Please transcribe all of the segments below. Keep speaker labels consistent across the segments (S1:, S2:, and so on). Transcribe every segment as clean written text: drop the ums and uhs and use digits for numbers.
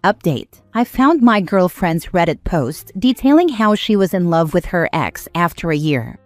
S1: Update. I found my girlfriend's Reddit post detailing how she was in love with her ex after a year.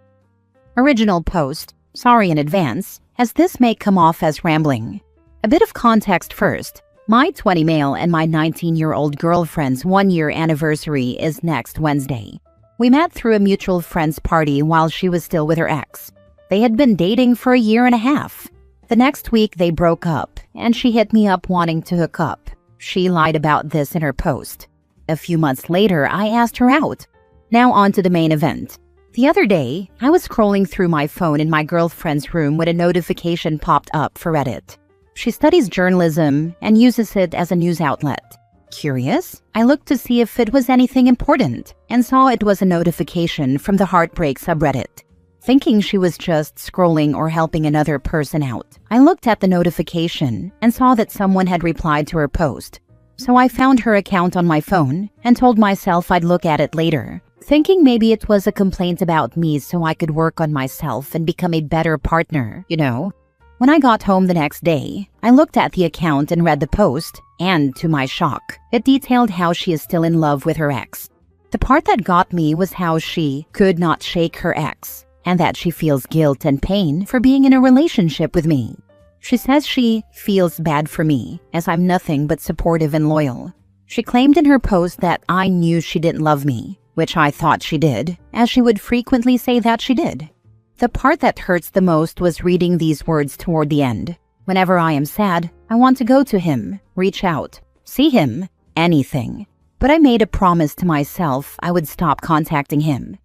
S1: Original post. Sorry in advance, as this may come off as rambling. A bit of context first. My 20 male and my 19-year-old girlfriend's 1-year anniversary is next Wednesday. We met through a mutual friend's party while she was still with her ex. They had been dating for a year and a half. The next week they broke up, and she hit me up wanting to hook up. She lied about this in her post. A few months later, I asked her out. Now on to the main event. The other day, I was scrolling through my phone in my girlfriend's room when a notification popped up for Reddit. She studies journalism and uses it as a news outlet. Curious, I looked to see if it was anything important and saw it was a notification from the Heartbreak subreddit. Thinking she was just scrolling or helping another person out, I looked at the notification and saw that someone had replied to her post. So I found her account on my phone and told myself I'd look at it later, thinking maybe it was a complaint about me so I could work on myself and become a better partner, you know? When I got home the next day, I looked at the account and read the post, and to my shock, it detailed how she is still in love with her ex. The part that got me was how she could not shake her ex, and that she feels guilt and pain for being in a relationship with me. She says she feels bad for me, as I'm nothing but supportive and loyal. She claimed in her post that I knew she didn't love me, which I thought she did, as she would frequently say that she did. The part that hurts the most was reading these words toward the end. Whenever I am sad, I want to go to him, reach out, see him, anything. But I made a promise to myself I would stop contacting him.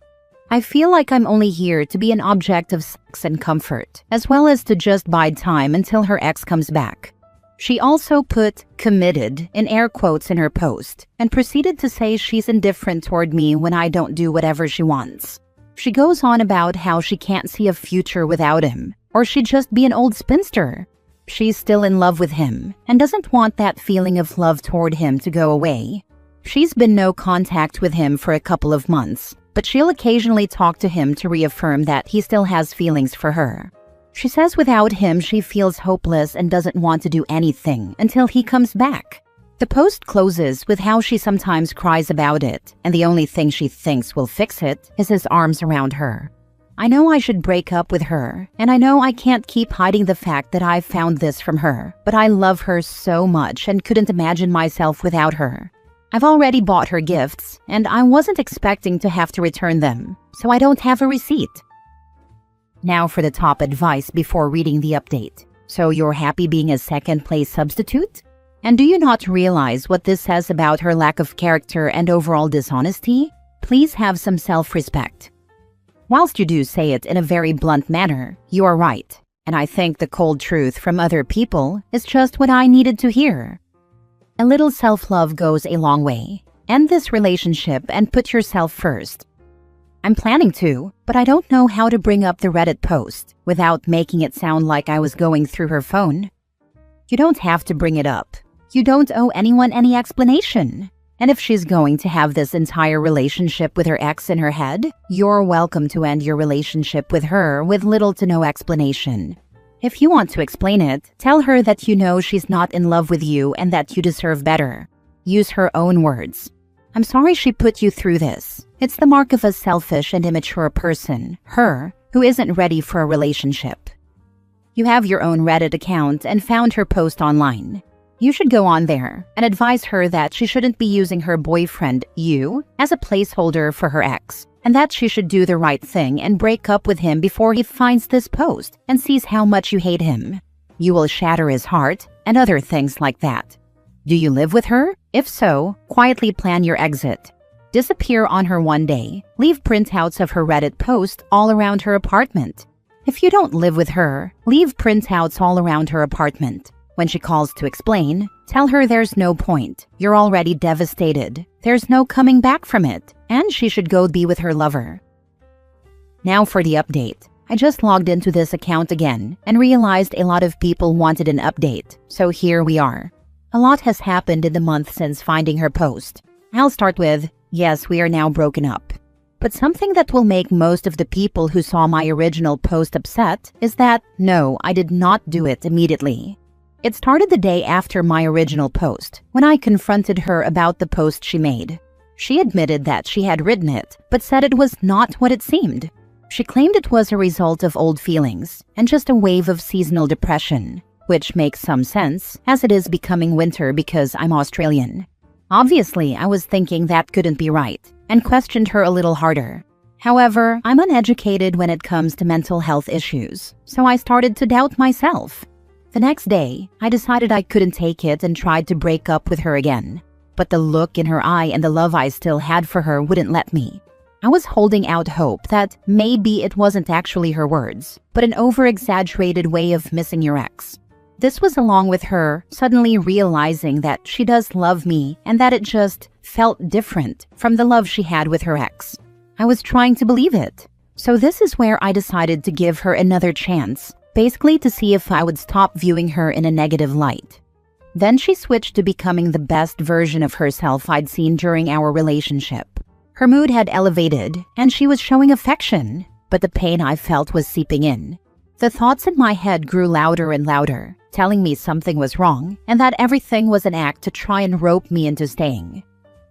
S1: I feel like I'm only here to be an object of sex and comfort, as well as to just bide time until her ex comes back. She also put "committed" in air quotes in her post and proceeded to say she's indifferent toward me when I don't do whatever she wants. She goes on about how she can't see a future without him, or she'd just be an old spinster. She's still in love with him and doesn't want that feeling of love toward him to go away. She's been no contact with him for a couple of months, but she'll occasionally talk to him to reaffirm that he still has feelings for her. She says without him she feels hopeless and doesn't want to do anything until he comes back. The post closes with how she sometimes cries about it, and the only thing she thinks will fix it is his arms around her. I know I should break up with her, and I know I can't keep hiding the fact that I found this from her, but I love her so much and couldn't imagine myself without her. I've already bought her gifts, and I wasn't expecting to have to return them, so I don't have a receipt. Now for the top advice before reading the update. So you're happy being a second-place substitute? And do you not realize what this says about her lack of character and overall dishonesty? Please have some self-respect. Whilst you do say it in a very blunt manner, you are right, and I think the cold truth from other people is just what I needed to hear. A little self-love goes a long way. End this relationship and put yourself first. I'm planning to, but I don't know how to bring up the Reddit post without making it sound like I was going through her phone. You don't have to bring it up. You don't owe anyone any explanation. And if she's going to have this entire relationship with her ex in her head, you're welcome to end your relationship with her with little to no explanation. If you want to explain it, tell her that you know she's not in love with you and that you deserve better. Use her own words. I'm sorry she put you through this. It's the mark of a selfish and immature person, her, who isn't ready for a relationship. You have your own Reddit account and found her post online. You should go on there and advise her that she shouldn't be using her boyfriend, you, as a placeholder for her ex, and that she should do the right thing and break up with him before he finds this post and sees how much you hate him. You will shatter his heart and other things like that. Do you live with her? If so, quietly plan your exit. Disappear on her one day. Leave printouts of her Reddit post all around her apartment. If you don't live with her, leave printouts all around her apartment. When she calls to explain, tell her there's no point. You're already devastated. There's no coming back from it, and she should go be with her lover. Now for the update. I just logged into this account again and realized a lot of people wanted an update, so here we are. A lot has happened in the month since finding her post. I'll start with, yes, we are now broken up. But something that will make most of the people who saw my original post upset is that, no, I did not do it immediately. It started the day after my original post, when I confronted her about the post she made. She admitted that she had written it, but said it was not what it seemed. She claimed it was a result of old feelings and just a wave of seasonal depression, which makes some sense, as it is becoming winter because I'm Australian. Obviously, I was thinking that couldn't be right, and questioned her a little harder. However, I'm uneducated when it comes to mental health issues, so I started to doubt myself. The next day, I decided I couldn't take it and tried to break up with her again. But the look in her eye and the love I still had for her wouldn't let me. I was holding out hope that maybe it wasn't actually her words, but an over-exaggerated way of missing your ex. This was along with her suddenly realizing that she does love me and that it just felt different from the love she had with her ex. I was trying to believe it. So this is where I decided to give her another chance, basically to see if I would stop viewing her in a negative light. Then she switched to becoming the best version of herself I'd seen during our relationship. Her mood had elevated, and she was showing affection, but the pain I felt was seeping in. The thoughts in my head grew louder and louder, telling me something was wrong, and that everything was an act to try and rope me into staying.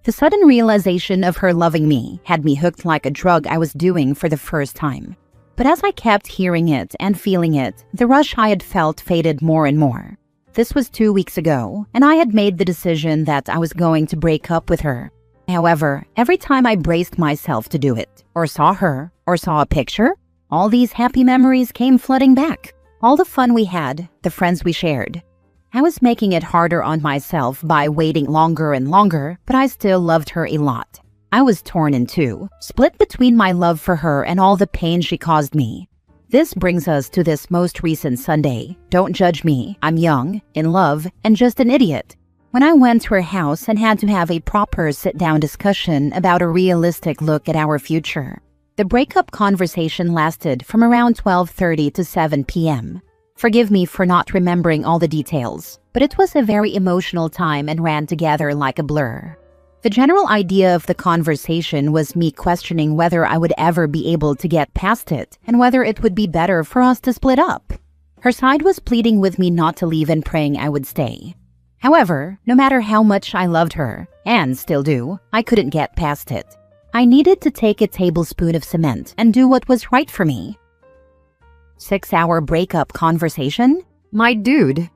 S1: The sudden realization of her loving me had me hooked like a drug I was doing for the first time. But as I kept hearing it and feeling it, the rush I had felt faded more and more. This was 2 weeks ago, and I had made the decision that I was going to break up with her. However, every time I braced myself to do it, or saw her, or saw a picture, all these happy memories came flooding back. All the fun we had, the friends we shared. I was making it harder on myself by waiting longer and longer, but I still loved her a lot. I was torn in two, split between my love for her and all the pain she caused me. This brings us to this most recent Sunday. Don't judge me, I'm young, in love, and just an idiot. When I went to her house and had to have a proper sit-down discussion about a realistic look at our future. The breakup conversation lasted from around 12:30 to 7 p.m. Forgive me for not remembering all the details, but it was a very emotional time and ran together like a blur. The general idea of the conversation was me questioning whether I would ever be able to get past it and whether it would be better for us to split up. Her side was pleading with me not to leave and praying I would stay. However, no matter how much I loved her, and still do, I couldn't get past it. I needed to take a tablespoon of cement and do what was right for me. 6-hour breakup conversation? My dude.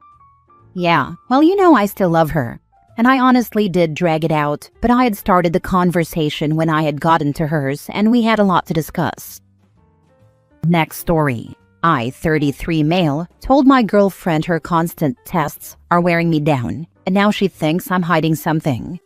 S1: Yeah, well, you know I still love her. And I honestly did drag it out, but I had started the conversation when I had gotten to hers, and we had a lot to discuss. Next story. I, 33 male, told my girlfriend her constant tests are wearing me down, and now she thinks I'm hiding something.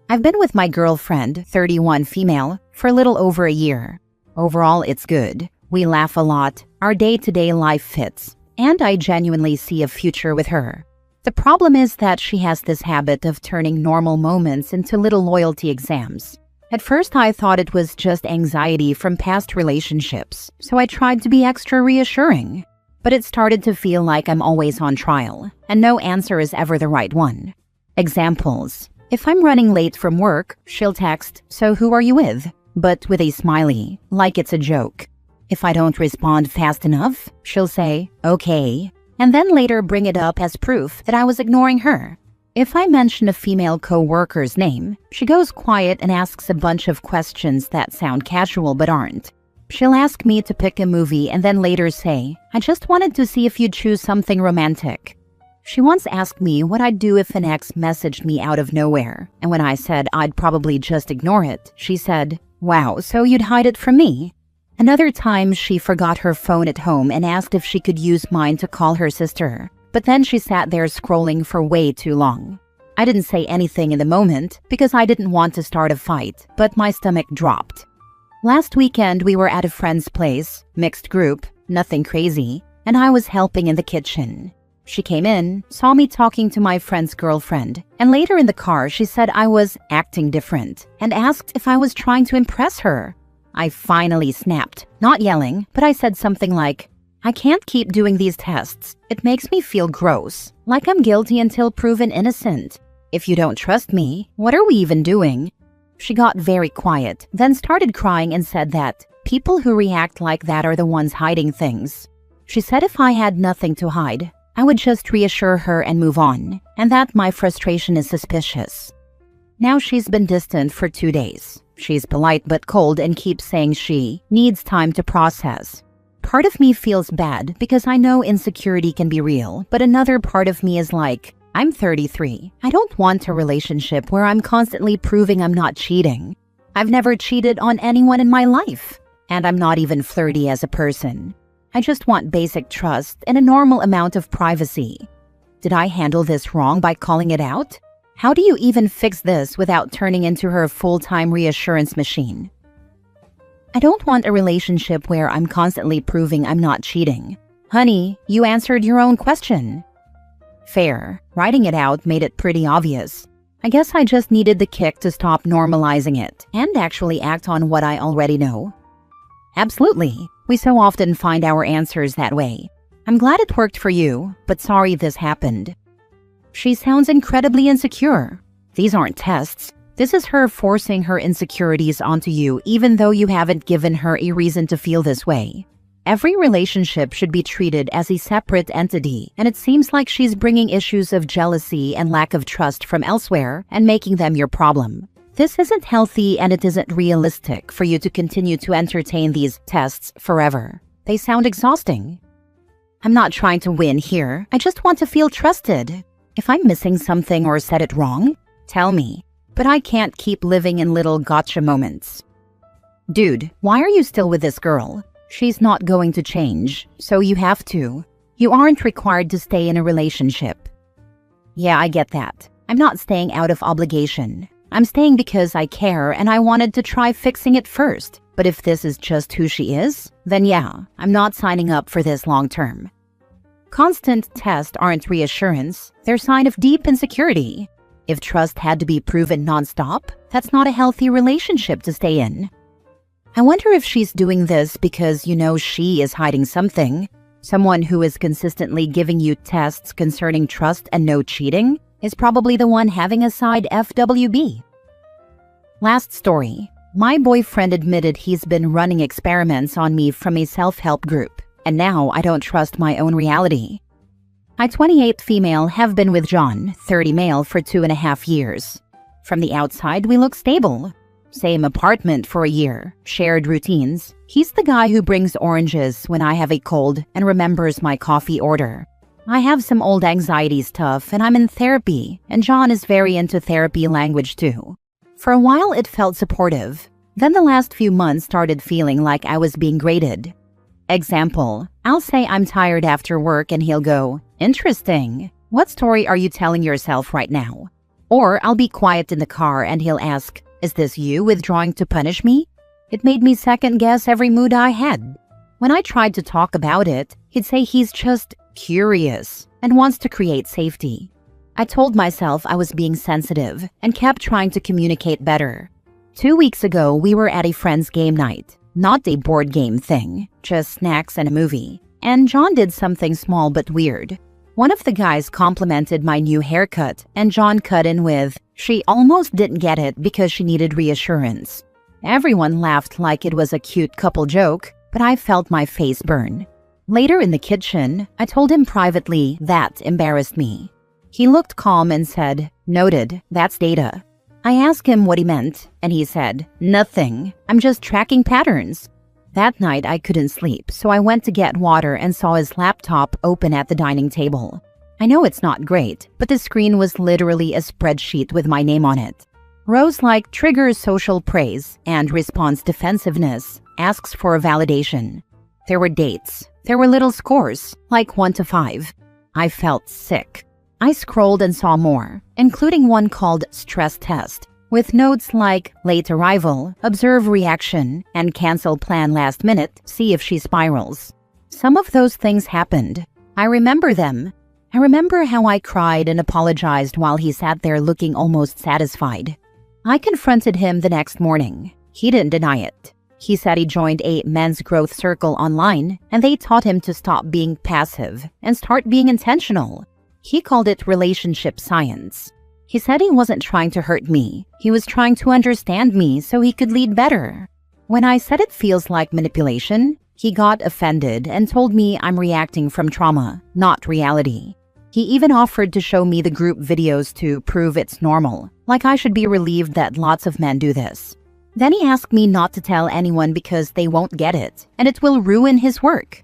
S1: I've been with my girlfriend, 31 female, for a little over a year. Overall, it's good. We laugh a lot, our day-to-day life fits, and I genuinely see a future with her. The problem is that she has this habit of turning normal moments into little loyalty exams. At first, I thought it was just anxiety from past relationships, so I tried to be extra reassuring. But it started to feel like I'm always on trial, and no answer is ever the right one. Examples. If I'm running late from work, she'll text, "So who are you with?" but with a smiley, like it's a joke. If I don't respond fast enough, she'll say, "Okay," and then later bring it up as proof that I was ignoring her. If I mention a female co-worker's name, she goes quiet and asks a bunch of questions that sound casual but aren't. She'll ask me to pick a movie and then later say, "I just wanted to see if you'd choose something romantic." She once asked me what I'd do if an ex messaged me out of nowhere, and when I said I'd probably just ignore it, she said, "Wow, so you'd hide it from me?" Another time, she forgot her phone at home and asked if she could use mine to call her sister. But then she sat there scrolling for way too long. I didn't say anything in the moment because I didn't want to start a fight, but my stomach dropped. Last weekend, we were at a friend's place, mixed group, nothing crazy, and I was helping in the kitchen. She came in, saw me talking to my friend's girlfriend, and later in the car, she said I was acting different and asked if I was trying to impress her. I finally snapped, not yelling, but I said something like, "I can't keep doing these tests. It makes me feel gross, like I'm guilty until proven innocent. If you don't trust me, what are we even doing?" She got very quiet, then started crying and said that people who react like that are the ones hiding things. She said if I had nothing to hide, I would just reassure her and move on, and that my frustration is suspicious. Now she's been distant for 2 days. She's polite but cold and keeps saying she needs time to process. Part of me feels bad because I know insecurity can be real, but another part of me is like, I'm 33. I don't want a relationship where I'm constantly proving I'm not cheating. I've never cheated on anyone in my life, and I'm not even flirty as a person. I just want basic trust and a normal amount of privacy. Did I handle this wrong by calling it out? How do you even fix this without turning into her full-time reassurance machine? I don't want a relationship where I'm constantly proving I'm not cheating. Honey, you answered your own question. Fair. Writing it out made it pretty obvious. I guess I just needed the kick to stop normalizing it and actually act on what I already know. Absolutely. We so often find our answers that way. I'm glad it worked for you, but sorry this happened. She sounds incredibly insecure. These aren't tests. This is her forcing her insecurities onto you even though you haven't given her a reason to feel this way. Every relationship should be treated as a separate entity, and it seems like she's bringing issues of jealousy and lack of trust from elsewhere and making them your problem. This isn't healthy and it isn't realistic for you to continue to entertain these tests forever. They sound exhausting. I'm not trying to win here. I just want to feel trusted. If I'm missing something or said it wrong, tell me. But I can't keep living in little gotcha moments. Dude, why are you still with this girl? She's not going to change, so you have to. You aren't required to stay in a relationship. Yeah, I get that. I'm not staying out of obligation. I'm staying because I care and I wanted to try fixing it first. But if this is just who she is, then yeah, I'm not signing up for this long term. Constant tests aren't reassurance, they're a sign of deep insecurity. If trust had to be proven nonstop, that's not a healthy relationship to stay in. I wonder if she's doing this because you know she is hiding something. Someone who is consistently giving you tests concerning trust and no cheating is probably the one having a side FWB. Last story. My boyfriend admitted he's been running experiments on me from a self-help group, and now I don't trust my own reality. I, 28 female, have been with John, 30 male, for 2.5 years. From the outside, we look stable. Same apartment for a year, shared routines. He's the guy who brings oranges when I have a cold and remembers my coffee order. I have some old anxiety stuff and I'm in therapy, and John is very into therapy language too. For a while it felt supportive. Then the last few months started feeling like I was being graded. Example, I'll say I'm tired after work and he'll go, "Interesting. What story are you telling yourself right now?" Or I'll be quiet in the car and he'll ask, "Is this you withdrawing to punish me?" It made me second guess every mood I had. When I tried to talk about it, he'd say he's just curious and wants to create safety. I told myself I was being sensitive and kept trying to communicate better. 2 weeks ago, we were at a friend's game night. Not a board game thing, just snacks and a movie. And John did something small but weird. One of the guys complimented my new haircut, and John cut in with, "She almost didn't get it because she needed reassurance." Everyone laughed like it was a cute couple joke, but I felt my face burn. Later in the kitchen, I told him privately that embarrassed me. He looked calm and said, "Noted, that's data." I asked him what he meant, and he said, "Nothing. I'm just tracking patterns." That night, I couldn't sleep, so I went to get water and saw his laptop open at the dining table. I know it's not great, but the screen was literally a spreadsheet with my name on it. Rows like triggers social praise and response defensiveness, asks for a validation. There were dates. There were little scores, like 1 to 5. I felt sick. I scrolled and saw more, including one called stress test, with notes like late arrival, observe reaction, and cancel plan last minute, see if she spirals. Some of those things happened. I remember them. I remember how I cried and apologized while he sat there looking almost satisfied. I confronted him the next morning. He didn't deny it. He said he joined a men's growth circle online, and they taught him to stop being passive and start being intentional. He called it relationship science. He said he wasn't trying to hurt me. He was trying to understand me so he could lead better. When I said it feels like manipulation, He got offended and told me I'm reacting from trauma, not reality. He even offered to show me the group videos to prove it's normal, like I should be relieved that lots of men do this. Then he asked me not to tell anyone because they won't get it, and it will ruin his work.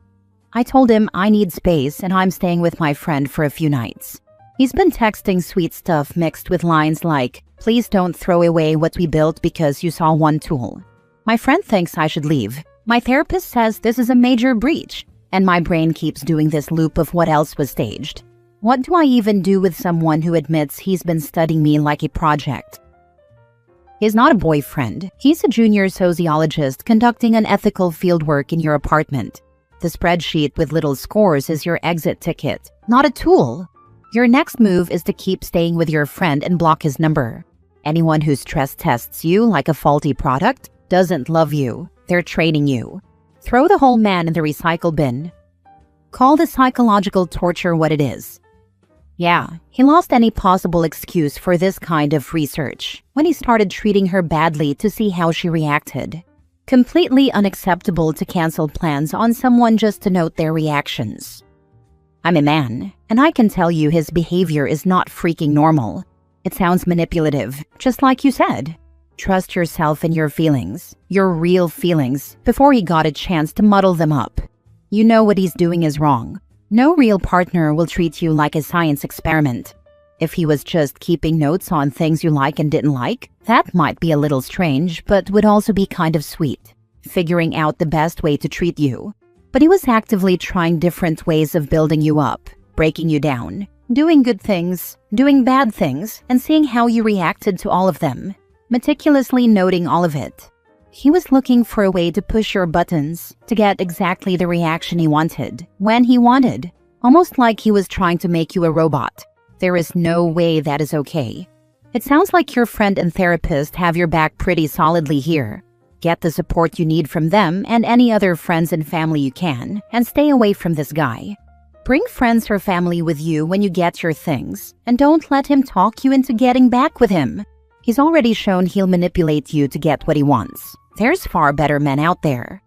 S1: I told him I need space and I'm staying with my friend for a few nights. He's been texting sweet stuff mixed with lines like, "Please don't throw away what we built because you saw one tool." My friend thinks I should leave. My therapist says this is a major breach, and my brain keeps doing this loop of what else was staged. What do I even do with someone who admits he's been studying me like a project? He's not a boyfriend. He's a junior sociologist conducting an ethical fieldwork in your apartment. The spreadsheet with little scores is your exit ticket, not a tool. Your next move is to keep staying with your friend and block his number. Anyone who stress tests you like a faulty product doesn't love you. They're trading you. Throw the whole man in the recycle bin. Call the psychological torture what it is. Yeah, he lost any possible excuse for this kind of research when he started treating her badly to see how she reacted. Completely unacceptable to cancel plans on someone just to note their reactions. I'm a man, and I can tell you his behavior is not freaking normal. It sounds manipulative, just like you said. Trust yourself and your feelings, your real feelings, before he got a chance to muddle them up. You know what he's doing is wrong. No real partner will treat you like a science experiment. If he was just keeping notes on things you like and didn't like, that might be a little strange, but would also be kind of sweet, figuring out the best way to treat you. But he was actively trying different ways of building you up, breaking you down, doing good things, doing bad things, and seeing how you reacted to all of them, meticulously noting all of it. He was looking for a way to push your buttons, to get exactly the reaction he wanted, when he wanted, almost like he was trying to make you a robot. There is no way that is okay. It sounds like your friend and therapist have your back pretty solidly here. Get the support you need from them and any other friends and family you can, and stay away from this guy. Bring friends or family with you when you get your things, and don't let him talk you into getting back with him. He's already shown he'll manipulate you to get what he wants. There's far better men out there.